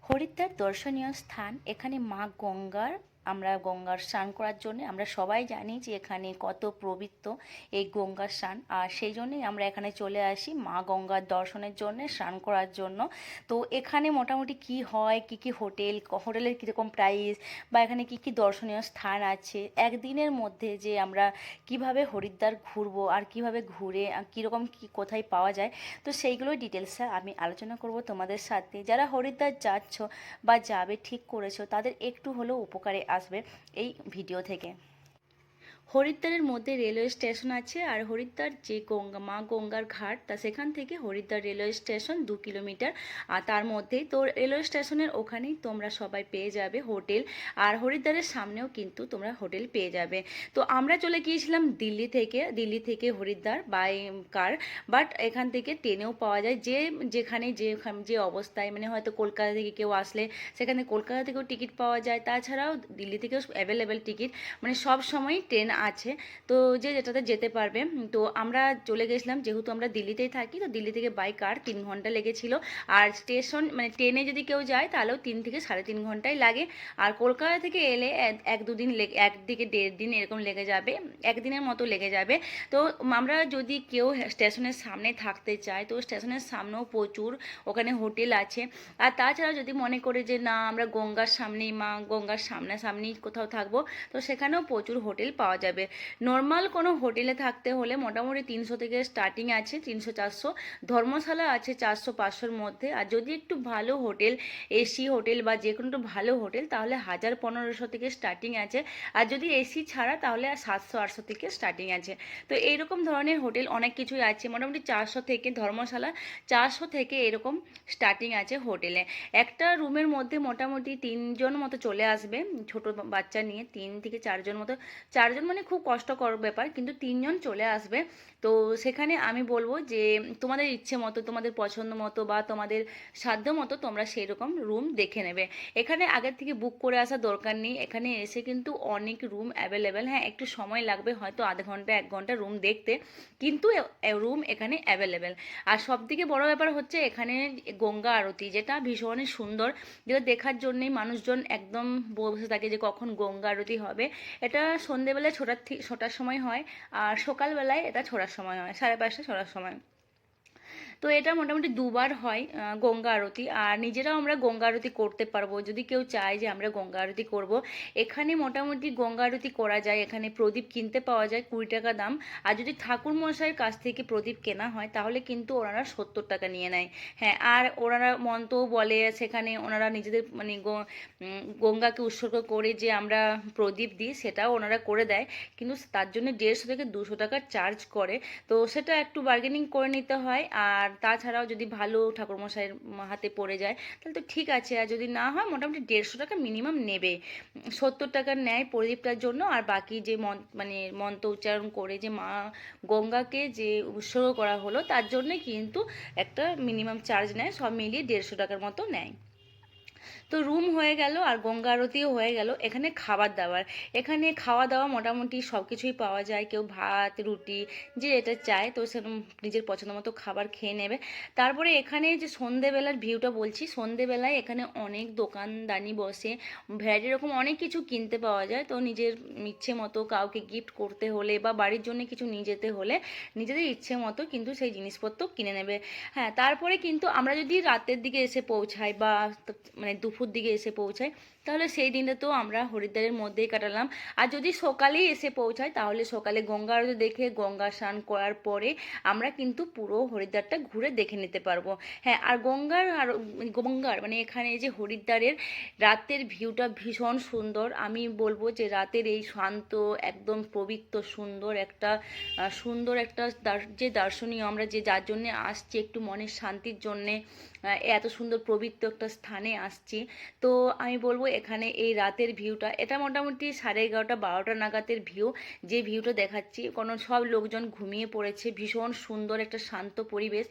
হরিদ্বার দর্শনীয় স্থান। এখানে মা গঙ্গার আমরা গঙ্গার স্নান করার জন্য আমরা সবাই জানি যে এখানে কত পবিত্র এই গঙ্গার স্নান, আর সেই জন্যই আমরা এখানে চলে আসি মা গঙ্গার দর্শনের জন্য, স্নান করার জন্য। তো এখানে মোটামুটি কি হয়, কি কি হোটেলের কীরকম প্রাইস, বা এখানে কি কি দর্শনীয় স্থান আছে, একদিনের মধ্যে যে আমরা কিভাবে হরিদ্বার ঘুরবো আর কিভাবে ঘুরে কীরকম কি কোথায় পাওয়া যায়, তো সেইগুলোই ডিটেলসে আমি আলোচনা করব তোমাদের সাথে। যারা হরিদ্বার যাচ্ছ বা যাবে ঠিক করেছো, তাদের একটু হলেও উপকারে আসবে এই ভিডিও থেকে। হরিদ্বারের মধ্যে রেলওয়ে স্টেশন আছে, আর হরিদ্বার যে মা গঙ্গার ঘাট, তা সেখান থেকে হরিদ্বার রেলওয়ে স্টেশন 2 কিলোমিটার। আর তার মধ্যেই তো রেলওয়ে স্টেশনের ওখানেই তোমরা সবাই পেয়ে যাবে হোটেল, আর হরিদ্বারের সামনেও কিন্তু তোমরা হোটেল পেয়ে যাবে। তো আমরা চলে গিয়েছিলাম দিল্লি থেকে হরিদ্বার বাই কার, বাট এখান থেকে ট্রেনেও পাওয়া যায়, যেখানে যে অবস্থায়, মানে হয়তো কলকাতা থেকে কেউ আসলে সেখানে কলকাতা থেকেও টিকিট পাওয়া যায়, তাছাড়াও দিল্লি থেকেও অ্যাভেলেবেল টিকিট, মানে সব সময়ই ট্রেন আছে। তো যে যেটাতে যেতে পারবে। তো আমরা চলে গেছিলাম, যেহেতু আমরা দিল্লিতেই থাকি, তো দিল্লি থেকে বাই কার 3 ঘন্টা লেগেছিল। আর স্টেশন মানে ট্রেনে যদি কেউ যায় তাহলেও 3 থেকে 3.5 ঘন্টাই লাগে। আর কলকাতা থেকে এলে 1-2 দিন একদিকে 1.5 দিন এরকম লেগে যাবে, একদিনের মতো লেগে যাবে। তো আমরা যদি কেউ স্টেশনের সামনে থাকতে চায়, তো স্টেশনের সামনেও প্রচুর ওখানে হোটেল আছে। আর তাছাড়া যদি মনে করে যে না, আমরা গঙ্গার সামনেই, মা গঙ্গার সামনাসামনি কোথাও থাকবো, তো সেখানেও প্রচুর হোটেল পাওয়া যাবে। নর্মাল কোনো হোটেলে থাকতে হলে মোটামুটি 300 থেকে স্টার্টিং আছে, 300-400। ধর্মশালা আছে 400-500-র মধ্যে। আর যদি একটু ভালো হোটেল, এসি হোটেল বা যে কোনো একটু ভালো হোটেল, তাহলে 1000-1500 থেকে স্টার্টিং আছে। আর যদি এসি ছাড়া তাহলে 700-800 থেকে স্টার্টিং আছে। তো এইরকম ধরনের হোটেল অনেক কিছুই আছে, মোটামুটি 400 থেকে ধর্মশালা 400 থেকে এরকম স্টার্টিং আছে হোটেলে। একটা রুমের মধ্যে মোটামুটি 3 জন মতো চলে আসবে, ছোট বাচ্চা নিয়ে 3 থেকে 4 জন মতো। 4 জন মানে খুব কষ্টকর ব্যাপার, কিন্তু 3 জন চলে আসবে। তো সেখানে আমি বলবো যে তোমাদের ইচ্ছে মতো, তোমাদের পছন্দ মতো বা তোমাদের সাধ্য মতো তোমরা সেই রকম রুম দেখে নেবে। এখানে আগের থেকে বুক করে আসার দরকার নেই, এখানে এসে কিন্তু অনেক রুম অ্যাভেলেবেল। হ্যাঁ, একটু সময় লাগবে, হয়তো আধা ঘন্টা 1 ঘন্টা রুম দেখতে, কিন্তু রুম এখানে অ্যাভেলেবেল। আর সবথেকে বড় ব্যাপার হচ্ছে এখানে গঙ্গা আরতি, যেটা ভীষণই সুন্দর, যেটা দেখার জন্যই মানুষজন একদম বসে থাকে যে কখন গঙ্গা আরতি হবে। এটা সন্ধেবেলায় ছোটার সময় হয়, আর সকালবেলায় এটা ছোটার সময় হয়, 5:30 ছোটার সময়। তো এটা মোটামুটি 2বার হয় গঙ্গা আরতি। আর নিজেরাও আমরা গঙ্গা আরতি করতে পারবো, যদি কেউ চায় যে আমরা গঙ্গা আরতি করব। এখানে মোটামুটি গঙ্গা আরতি করা যায়, এখানে প্রদীপ কিনতে পাওয়া যায় 20 টাকা দাম। আর যদি ঠাকুর মশাইয়ের কাছ থেকে প্রদীপ কেনা হয় তাহলে কিন্তু ওনারা 70 টাকা নিয়ে নেয়। হ্যাঁ, আর ওনারা মন্ত্রও বলে, সেখানে ওনারা নিজেদের মানে গঙ্গাকে উৎসর্গ করে যে আমরা প্রদীপ দিই, সেটাও ওনারা করে দেয়, কিন্তু তার জন্য 150 থেকে 200 টাকা চার্জ করে। তো সেটা একটু বার্গেনিং করে নিতে হয়। আর তাছাড়াও যদি ভালো ঠাকুরমশাইয়ের হাতে পড়ে যায় তাহলে তো ঠিক আছে, আর যদি না হয় মোটামুটি 150 টাকা মিনিমাম নেবে। 70 টাকা নেয় প্রদীপটার জন্য, আর বাকি যে মানে মন্ত্র উচ্চারণ করে যে মা গঙ্গাকে যে উৎসর্গ করা হলো, তার জন্যে কিন্তু একটা মিনিমাম চার্জ নেয়, সব মিলিয়ে 150 টাকার মতো নেয়। তো রুম হয়ে গেল আর গঙ্গা আরতিও হয়ে গেল। এখানে খাবার দাবার, এখানে খাওয়া দাওয়া মোটামুটি সব কিছুই পাওয়া যায়, কেউ ভাত রুটি যে এটা চায়, তো সেরকম নিজের পছন্দ মতো খাবার খেয়ে নেবে। তারপরে এখানে যে সন্ধেবেলার ভিউটা বলছি, সন্ধেবেলায় এখানে অনেক দোকানদানি বসে, ভ্যারাইটি রকম অনেক কিছু কিনতে পাওয়া যায়। তো নিজের ইচ্ছে মতো কাউকে গিফট করতে হলে বা বাড়ির জন্য কিছু নিয়ে যেতে হলে নিজেদের ইচ্ছে মতো কিন্তু সেই জিনিসপত্র কিনে নেবে। হ্যাঁ, তারপরে কিন্তু আমরা যদি রাতের দিকে এসে পৌঁছাই বা মানে দুপুর দিকে এসে পৌঁছাই, তাহলে সেই দিনটা তো আমরা হরিদ্বারের মধ্যেই কাটালাম। আর যদি সকালেই এসে পৌঁছাই তাহলে সকালে গঙ্গা আরতি দেখে গঙ্গা স্নান করার পরে আমরা কিন্তু পুরো হরিদ্বারটা ঘুরে দেখে নিতে পারবো। হ্যাঁ, আর গঙ্গার মানে এখানে যে হরিদ্বারের রাতের ভিউটা ভীষণ সুন্দর। আমি বলবো যে রাতের এই শান্ত, একদম পবিত্র সুন্দর একটা যে দর্শনীয়, আমরা যে যার জন্যে আসছি একটু মনের শান্তির জন্যে, এত সুন্দর পবিত্র একটা স্থানে আসছি। তো আমি বলবো এখানে এই রাতের ভিউটা, এটা মোটামুটি 11:30-12টা নাগাদের ভিউ, যে ভিউটা দেখাচ্ছি, কারণ সব লোকজন ঘুমিয়ে পড়েছে, ভীষণ সুন্দর একটা শান্ত পরিবেশ।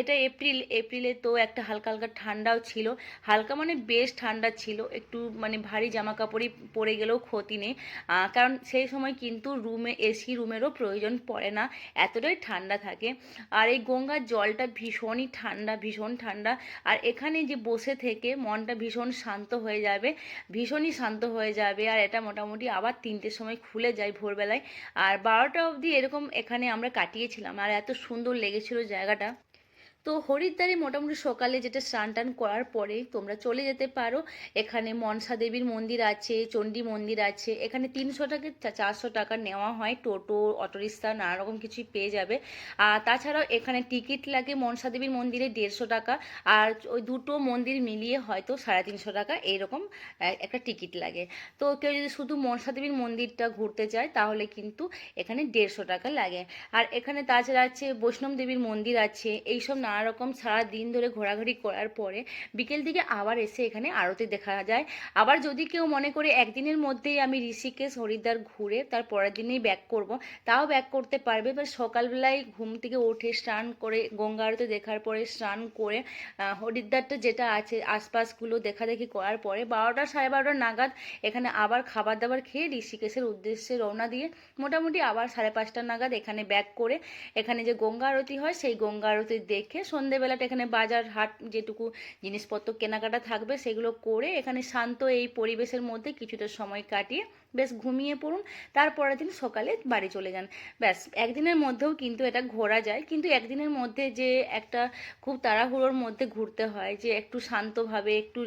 এটা এপ্রিলে, তো একটা হালকা হালকা ঠান্ডাও ছিল, হালকা মানে বেশ ঠান্ডা ছিল, একটু মানে ভারী জামা কাপড়ই পরে গেলেও ক্ষতি নেই, কারণ সেই সময় কিন্তু এসি রুমেরও প্রয়োজন পড়ে না, এতটাই ঠান্ডা থাকে। আর এই গঙ্গার জলটা ভীষণই ঠান্ডা, ভীষণ ঠান্ডা। ঠান্ডা। আর এখানে যে বসে থেকে মনটা ভীষণ শান্ত হয়ে যাবে, ভীষণই শান্ত হয়ে যাবে। আর এটা মোটামুটি আবার 3টের সময় খুলে যায় ভোরবেলায়, আর 12টা অবধি এরকম এখানে আমরা কাটিয়েছিলাম। আর এত সুন্দর লেগেছিল জায়গাটা। তো হরিদ্বারে মোটামুটি সকালে যেটা স্নান টান করার পরে তোমরা চলে যেতে পারো। এখানে মনসা দেবীর মন্দির আছে, চণ্ডী মন্দির আছে। এখানে 300 থেকে 400 টাকা নেওয়া হয়, টোটো অটোরিক্সা নানা রকম কিছুই পেয়ে যাবে। আর তাছাড়াও এখানে টিকিট লাগে মনসা দেবীর মন্দিরে 150 টাকা, আর ওই দুটো মন্দির মিলিয়ে হয়তো 350 টাকা এইরকম একটা টিকিট লাগে। তো কেউ যদি শুধু মনসা দেবীর মন্দিরটা ঘুরতে চায় তাহলে কিন্তু এখানে 150 টাকা লাগে। আর এখানে তাছাড়া আছে বৈষ্ণব দেবীর মন্দির আছে। এইসব নানা রকম সারা দিন ধরে ঘোরাঘুরি করার পরে বিকেল দিকে আবার এসে এখানে আরতি দেখা যায়। আবার যদি কেউ মনে করে একদিনের মধ্যেই আমি ঋষিকেশ হরিদ্বার ঘুরে তার পরের দিনেই ব্যাক করব, তাও ব্যাক করতে পারবে। বা সকালবেলায় ঘুম থেকে উঠে স্নান করে গঙ্গা আরতি দেখার পরে স্নান করে হরিদ্বারটা যেটা আছে আশপাশগুলো দেখাদেখি করার পরে 12টা 12:30 নাগাদ এখানে আবার খাবার দাবার খেয়ে ঋষিকেশের উদ্দেশ্যে রওনা দিয়ে মোটামুটি আবার 5:30 নাগাদ এখানে ব্যাক করে এখানে যে গঙ্গা আরতি হয় সেই গঙ্গা আরতি দেখে সন্ধেবেলাটা এখানে বাজার হাট যেটুকু জিনিসপত্র কেনাকাটা থাকবে সেগুলো করে এখানে শান্ত এই পরিবেশের মধ্যে কিছুটা সময় কাটিয়ে বেশ ঘুমিয়ে পড়ুন। তারপরের দিন সকালে বাড়ি চলে যান। ব্যাস, একদিনের মধ্যেও কিন্তু এটা ঘোরা যায়। কিন্তু একদিনের মধ্যে যে একটা খুব তাড়াহুড়োর মধ্যে ঘুরতে হয়, যে একটু শান্তভাবে একটু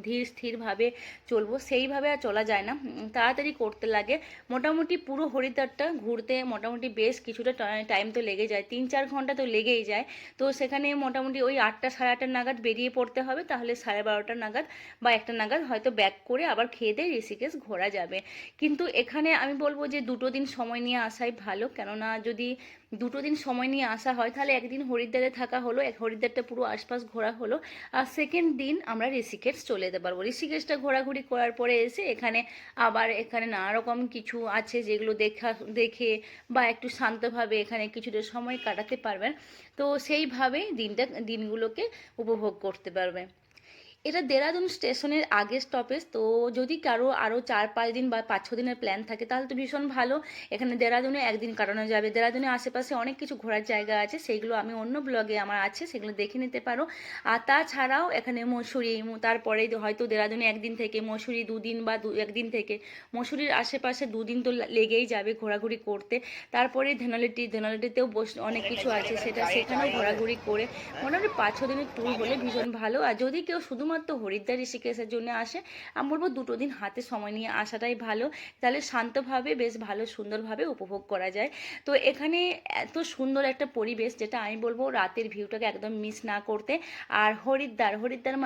ধীর স্থিরভাবে চলবো, সেইভাবে আর চলা যায় না, তাড়াতাড়ি করতে লাগে। মোটামুটি পুরো হরিদ্বারটা ঘুরতে মোটামুটি বেশ কিছুটা টাইম তো লেগে যায়, 3-4 ঘন্টা তো লেগেই যায়। তো সেখানে মোটামুটি ওই 8টা 8:30 নাগাদ বেরিয়ে পড়তে হবে, তাহলে 12:30 নাগাদ বা 1টা নাগাদ হয়তো ব্যাক করে আবার খেয়ে দিয়ে ঋষিকেশ ঘোরা যাবে। কিন্তু এখানে আমি বলবো যে 2টো দিন সময় নিয়ে আসাই ভালো, কেননা যদি 2টো দিন সময় নিয়ে আসা হয় তাহলে একদিন হরিদ্বারে থাকা হলো, হরিদ্বারটা পুরো আশপাশ ঘোরা হলো, আর সেকেন্ড দিন আমরা ঋষিকেশ চলে যেতে পারবো। ঋষিকেশটা ঘোরাঘুরি করার পরে এসে এখানে আবার এখানে নানা রকম কিছু আছে যেগুলো দেখে বা একটু শান্তভাবে এখানে কিছুটা সময় কাটাতে পারবেন। তো সেইভাবেই দিনগুলোকে উপভোগ করতে পারবে। এটা দেরাদুন স্টেশনের আগের স্টপেজ। তো যদি কারো আরও 4-5 দিন বা 5-6 দিনের প্ল্যান থাকে তাহলে তো ভীষণ ভালো, এখানে দেরাদুনে একদিন কাটানো যাবে। দেরাদুনের আশেপাশে অনেক কিছু ঘোরার জায়গা আছে, সেইগুলো আমি অন্য ব্লগে আমার আছে, সেগুলো দেখে নিতে পারো। আর তাছাড়াও এখানে মসুরি, তারপরে হয়তো দেরাদুনে একদিন থেকে মসুরি 2 দিন বা 1 দিন থেকে মসুরির আশেপাশে 2 দিন তো লেগেই যাবে ঘোরাঘুরি করতে। তারপরে ধেনালিটিতেও অনেক কিছু আছে, সেখানেও ঘোরাঘুরি করে মোটামুটি 5-6 দিনের ট্যুর হলে ভীষণ ভালো। আর যদি কেউ শুধুমাত্র হরিদ্বার ঋষিকেশের জন্য আসে, আমি বলবো 2টো দিন হাতে সময় নিয়ে আসাটাই ভালো, তাহলে শান্তভাবে বেশ ভালো সুন্দরভাবে উপভোগ করা যায়। তো এখানে এত সুন্দর একটা পরিবেশ, যেটা আমি বলবো রাতের ভিউটাকে একদম মিস না করতে। আর হরিদ্বার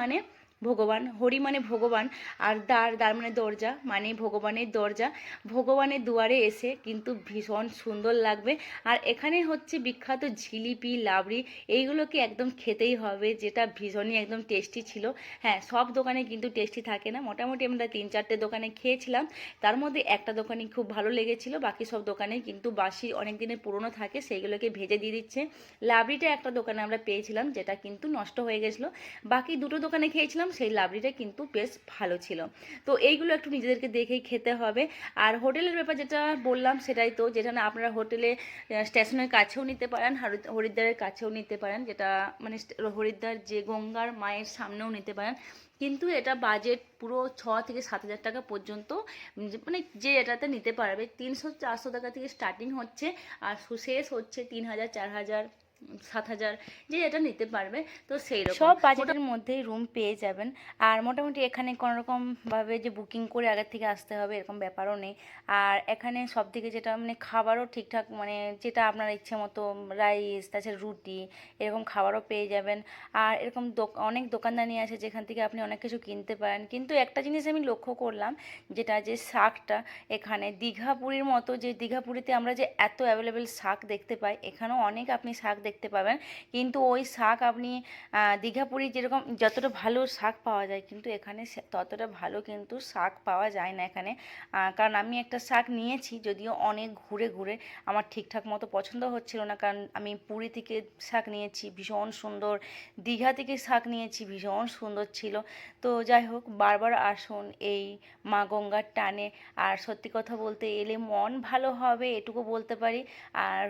মানে ভগবান, হরি মানে ভগবান, আর দ্বার মানে দরজা, মানে ভগবানের দরজা। ভগবানের দুয়ারে এসে কিন্তু ভীষণ সুন্দর লাগবে। আর এখানে হচ্ছে বিখ্যাত জিলিপি, লাবড়ি, এইগুলোকে একদম খেতেই হবে, যেটা ভীষণই একদম টেস্টি ছিল। হ্যাঁ, সব দোকানে কিন্তু টেস্টি থাকে না, মোটামুটি আমরা 3-4টে দোকানে খেয়েছিলাম, তার মধ্যে একটা দোকানে খুব ভালো লেগেছিল, বাকি সব দোকানে কিন্তু বাসি অনেক দিনের পুরনো থাকে, সেইগুলোকে ভেজে দিয়ে দিচ্ছে। লাবড়িটা একটা দোকানে আমরা পেয়েছিলাম যেটা কিন্তু নষ্ট হয়ে গেছিলো, বাকি 2টো দোকানে খেয়েছিলাম, সেই লাবড়িটা কিন্তু বেশ ভালো ছিল। তো এইগুলো একটু নিজেদেরকে দেখেই খেতে হবে। আর হোটেলের ব্যাপার যেটা বললাম সেটাই তো, যেটা না আপনারা হোটেলে স্টেশনের কাছেও নিতে পারেন, হরিদ্বারের কাছেও নিতে পারেন, যেটা মানে হরিদ্বার যে গঙ্গার মায়ের সামনেও নিতে পারেন। কিন্তু এটা বাজেট পুরো 6 থেকে 7 হাজার টাকা পর্যন্ত, মানে যে এটাতে নিতে পারবে 300-400 টাকা থেকে স্টার্টিং হচ্ছে, আর শেষ হচ্ছে 3,000, 4,000, 7,000, যে এটা নিতে পারবে। তো সেই রকম সব বাজেটের মধ্যেই রুম পেয়ে যাবেন। আর মোটামুটি এখানে কোনোরকমভাবে যে বুকিং করে আগের থেকে আসতে হবে এরকম ব্যাপারও নেই। আর এখানে সব থেকে যেটা মানে খাবারও ঠিকঠাক, মানে যেটা আপনার ইচ্ছে মতো রাইস, তাছাড়া রুটি, এরকম খাবারও পেয়ে যাবেন। আর এরকম অনেক দোকানদানি আছে যেখান থেকে আপনি অনেক কিছু কিনতে পারেন। কিন্তু একটা জিনিস আমি লক্ষ্য করলাম, যেটা যে শাকটা এখানে দীঘাপুরীর মতো, যে দীঘাপুরীতে আমরা যে এত অ্যাভেলেবেল শাক দেখতে পাই, এখানেও অনেক আপনি শাক দেখতে পাবেন, কিন্তু ওই শাক আপনি দীঘাপুরি যেরকম যতটা ভালো শাক পাওয়া যায়, কিন্তু এখানে ততটা ভালো কিন্তু শাক পাওয়া যায় না এখানে। কারণ আমি একটা শাক নিয়েছি, যদিও অনেক ঘুরে ঘুরে আমার ঠিকঠাক মতো পছন্দ হচ্ছিল না, কারণ আমি পুরী থেকে শাক নিয়েছি ভীষণ সুন্দর, দীঘা থেকে শাক নিয়েছি ভীষণ সুন্দর ছিল। তো যাই হোক, বারবার আসুন এই মা গঙ্গার টানে। আর সত্যি কথা বলতে এলে মন ভালো হবে এটুকু বলতে পারি। আর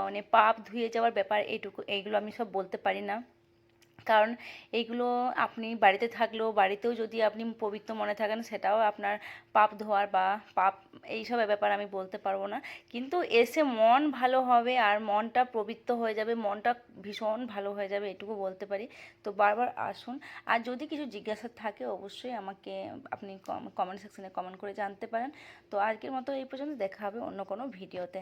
মানে পাপ ধুয়ে যাওয়ার ব্যাপার এইটুকু, এইগুলো আমি সব বলতে পারি না, কারণ এইগুলো আপনি বাড়িতে থাকলেও, বাড়িতেও যদি আপনি পবিত্র মনে থাকেন, সেটাও আপনার পাপ ধোয়ার বা পাপ এইসবের ব্যাপার আমি বলতে পারবো না। কিন্তু এসে মন ভালো হবে আর মনটা পবিত্র হয়ে যাবে, মনটা ভীষণ ভালো হয়ে যাবে, এটুকু বলতে পারি। তো বারবার আসুন। আর যদি কিছু জিজ্ঞাসা থাকে অবশ্যই আমাকে আপনি কমেন্ট সেকশনে কমেন্ট করে জানতে পারেন। তো আজকের মতো এই পর্যন্ত, দেখা হবে অন্য কোনো ভিডিওতে।